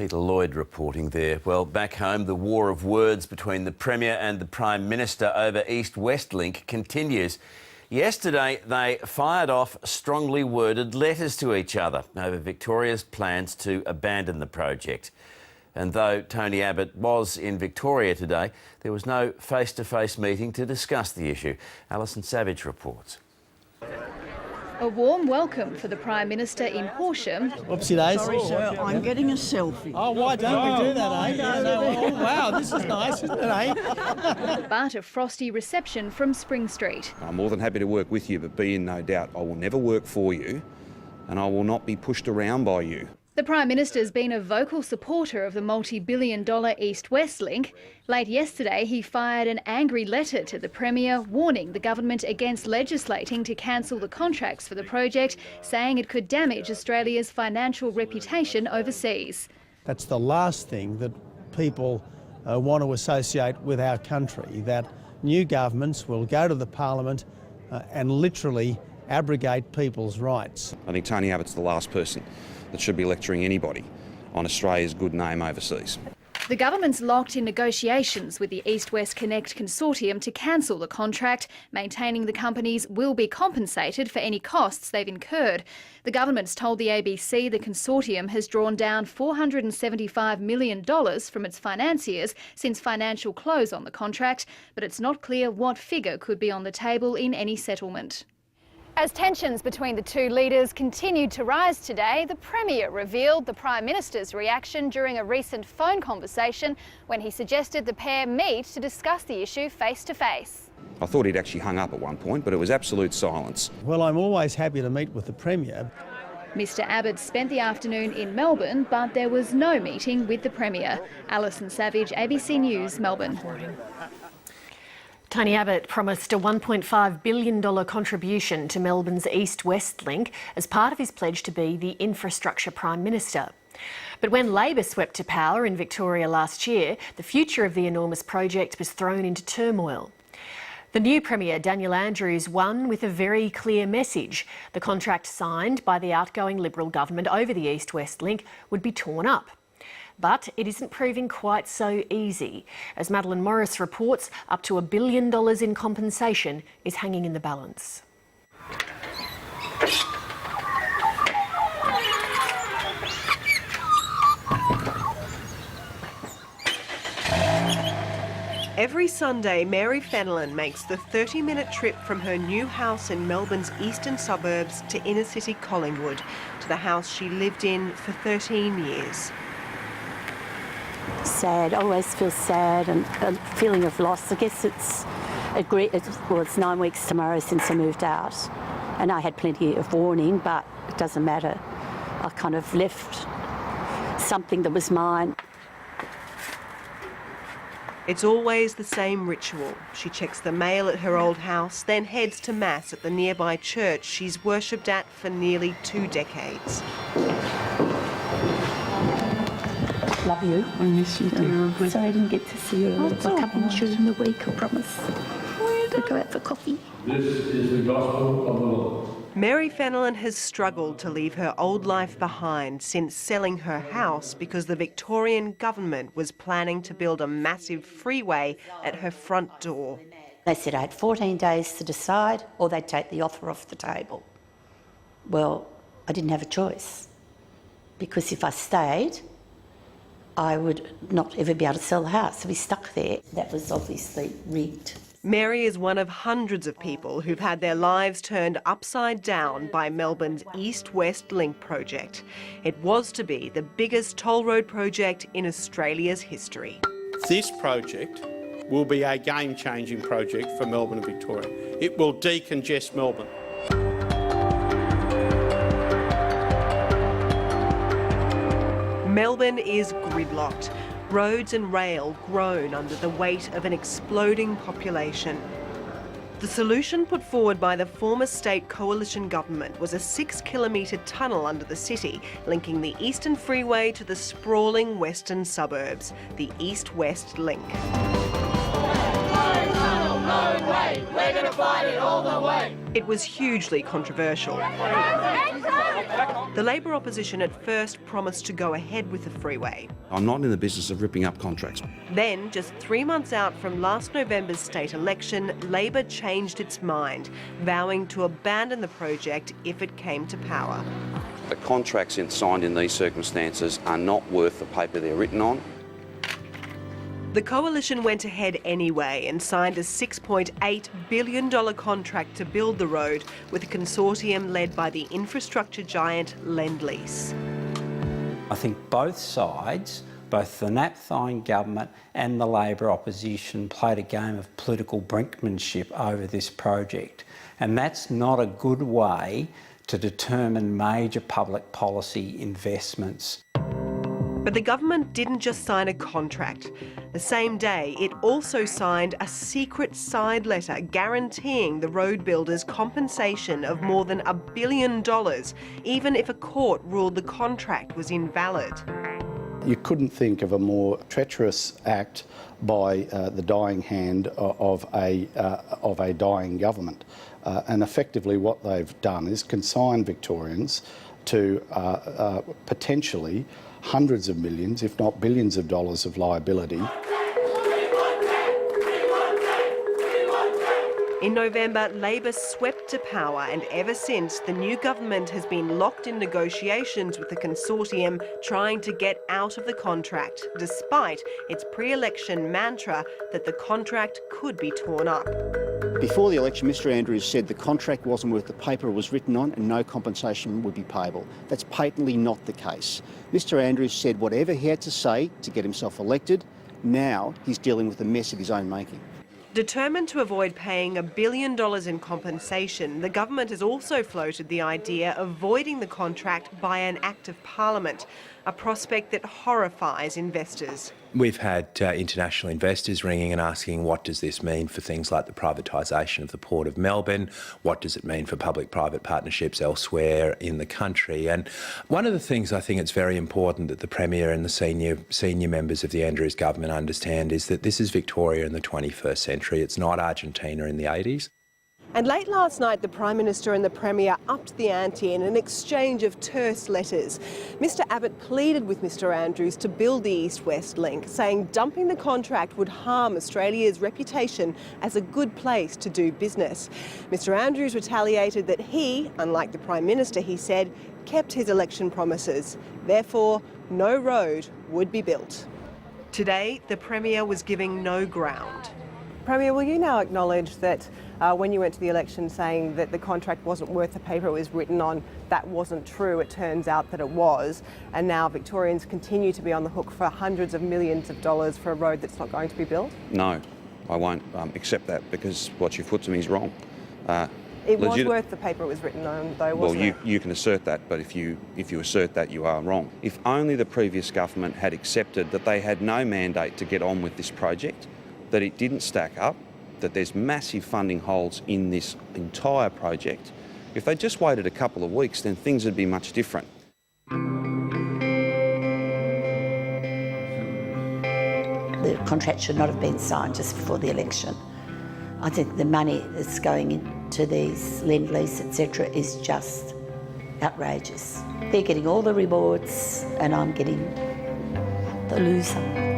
Peter Lloyd reporting there. Well, back home, the war of words between the Premier and the Prime Minister over East-West Link continues. Yesterday, they fired off strongly worded letters to each other over Victoria's plans to abandon the project. And though Tony Abbott was in Victoria today, there was no face-to-face meeting to discuss the issue. Alison Savage reports. A warm welcome for the Prime Minister in Horsham. Whoopsie days. Sorry, sir, I'm getting a selfie. Oh, why don't we do that, eh? Oh, wow, this is nice, isn't it, eh? But a frosty reception from Spring Street. I'm more than happy to work with you, but be in no doubt I will never work for you and I will not be pushed around by you. The Prime Minister's been a vocal supporter of the multi-billion-dollar East-West link. Late yesterday, he fired an angry letter to the Premier warning the government against legislating to cancel the contracts for the project, saying it could damage Australia's financial reputation overseas. That's the last thing that people want to associate with our country, that new governments will go to the Parliament and literally abrogate people's rights. I think Tony Abbott's the last person that should be lecturing anybody on Australia's good name overseas. The government's locked in negotiations with the East-West Connect consortium to cancel the contract, maintaining the companies will be compensated for any costs they've incurred. The government's told the ABC the consortium has drawn down $475 million from its financiers since financial close on the contract, but it's not clear what figure could be on the table in any settlement. As tensions between the two leaders continued to rise today, the Premier revealed the Prime Minister's reaction during a recent phone conversation when he suggested the pair meet to discuss the issue face to face. I thought he'd actually hung up at one point, but it was absolute silence. Well, I'm always happy to meet with the Premier. Mr Abbott spent the afternoon in Melbourne, but there was no meeting with the Premier. Alison Savage, ABC News, Melbourne. Tony Abbott promised a $1.5 billion contribution to Melbourne's East-West link as part of his pledge to be the Infrastructure Prime Minister. But when Labor swept to power in Victoria last year, the future of the enormous project was thrown into turmoil. The new Premier, Daniel Andrews, won with a very clear message. The contract signed by the outgoing Liberal government over the East-West link would be torn up. But it isn't proving quite so easy. As Madeline Morris reports, up to $1 billion in compensation is hanging in the balance. Every Sunday, Mary Fenelon makes the 30-minute trip from her new house in Melbourne's eastern suburbs to inner-city Collingwood, to the house she lived in for 13 years. Sad, always feel sad and a feeling of loss. I guess it's 9 weeks tomorrow since I moved out, and I had plenty of warning, but it doesn't matter. I kind of left something that was mine. It's always the same ritual. She checks the mail at her old house, then heads to Mass at the nearby church she's worshipped at for nearly 2 decades. Love you. I miss you too. Sorry I didn't get to see you. I'll come in during the week, I promise. We'll go out for coffee. This is the gospel of the Lord. Mary Fenelon has struggled to leave her old life behind since selling her house because the Victorian government was planning to build a massive freeway at her front door. They said I had 14 days to decide or they'd take the offer off the table. Well, I didn't have a choice because if I stayed, I would not ever be able to sell the house, so we stuck there. That was obviously rigged. Mary is one of hundreds of people who've had their lives turned upside down by Melbourne's East-West Link project. It was to be the biggest toll road project in Australia's history. This project will be a game-changing project for Melbourne and Victoria. It will decongest Melbourne. Melbourne is gridlocked. Roads and rail groan under the weight of an exploding population. The solution put forward by the former state coalition government was a 6-kilometre tunnel under the city, linking the Eastern Freeway to the sprawling western suburbs, the East-West Link. way. We're going to fight it all the way. It was hugely controversial. The Labor opposition at first promised to go ahead with the freeway. I'm not in the business of ripping up contracts. Then, just 3 months out from last November's state election, Labor changed its mind, vowing to abandon the project if it came to power. The contracts signed in these circumstances are not worth the paper they're written on. The coalition went ahead anyway and signed a $6.8 billion contract to build the road with a consortium led by the infrastructure giant Lend-Lease. I think both sides, both the NAPTHINE government and the Labor opposition, played a game of political brinkmanship over this project. And that's not a good way to determine major public policy investments. But the government didn't just sign a contract. The same day, it also signed a secret side letter guaranteeing the road builders compensation of more than $1 billion, even if a court ruled the contract was invalid. You couldn't think of a more treacherous act by the dying hand of a dying government. And effectively what they've done is consign Victorians to potentially hundreds of millions, if not billions of dollars of liability. In November, Labor swept to power, and ever since, the new government has been locked in negotiations with the consortium trying to get out of the contract, despite its pre-election mantra that the contract could be torn up. Before the election, Mr Andrews said the contract wasn't worth the paper it was written on and no compensation would be payable. That's patently not the case. Mr Andrews said whatever he had to say to get himself elected. Now he's dealing with a mess of his own making. Determined to avoid paying $1 billion in compensation, the government has also floated the idea of voiding the contract by an Act of Parliament, a prospect that horrifies investors. We've had international investors ringing and asking, what does this mean for things like the privatisation of the Port of Melbourne? What does it mean for public-private partnerships elsewhere in the country? And one of the things I think it's very important that the Premier and the senior members of the Andrews government understand is that this is Victoria in the 21st century. It's not Argentina in the 80s. And late last night, the Prime Minister and the Premier upped the ante in an exchange of terse letters. Mr Abbott pleaded with Mr Andrews to build the East-West link, saying dumping the contract would harm Australia's reputation as a good place to do business. Mr Andrews retaliated that he, unlike the Prime Minister, he said, kept his election promises. Therefore, no road would be built. Today, the Premier was giving no ground. Premier, will you now acknowledge that when you went to the election saying that the contract wasn't worth the paper it was written on, that wasn't true? It turns out that it was, and now Victorians continue to be on the hook for hundreds of millions of dollars for a road that's not going to be built? No, I won't accept that, because what you've put to me is wrong. It was worth the paper it was written on, though, wasn't it? Well, you can assert that, but if you assert that, you are wrong. If only the previous government had accepted that they had no mandate to get on with this project, that it didn't stack up, that there's massive funding holes in this entire project. If they just waited a couple of weeks, then things would be much different. The contract should not have been signed just before the election. I think the money that's going into these Lend-Lease, etc., is just outrageous. They're getting all the rewards and I'm getting the loser.